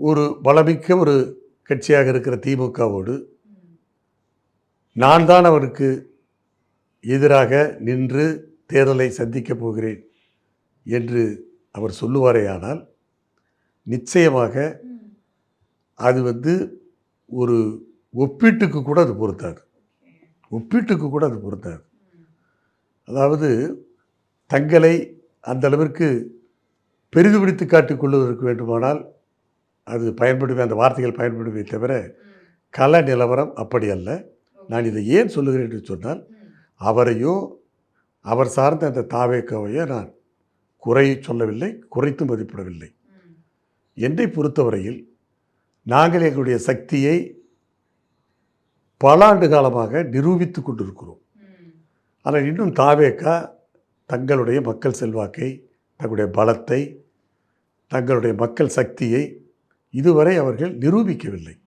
ஒரு பலமிக்க ஒரு கட்சியாக இருக்கிற திமுகவோடு நான் தான் அவருக்கு எதிராக நின்று தேர்தலை சந்திக்கப் போகிறேன் என்று அவர் சொல்லுவாரேயானால் நிச்சயமாக அது ஒரு ஒப்பீட்டுக்கு கூட அது பொருத்தாது. ஒப்பீட்டுக்கு கூட அது பொருத்தாது. அதாவது தங்களை அந்த அளவிற்கு பெரிதுபிடித்து காட்டிக்கொள்வதற்கு வேண்டுமானால் அது பயன்படுமே, அந்த வார்த்தைகள் பயன்படுமே தவிர கள நிலவரம் அப்படி அல்ல. நான் இதை ஏன் சொல்லுகிறேன் என்று சொன்னால், அவரையோ அவர் சார்ந்த அந்த தாவேக்காவையோ நான் குறை சொல்லவில்லை, குறைத்து மதிப்பிடவில்லை. என்னை பொறுத்தவரையில் நாங்கள் எங்களுடைய சக்தியை பல ஆண்டு காலமாக நிரூபித்து கொண்டிருக்கிறோம். ஆனால் இன்னும் தாவேக்கா தங்களுடைய மக்கள் செல்வாக்கை, தங்களுடைய பலத்தை, தங்களுடைய மக்கள் சக்தியை இதுவரை அவர்கள் நிரூபிக்கவில்லை.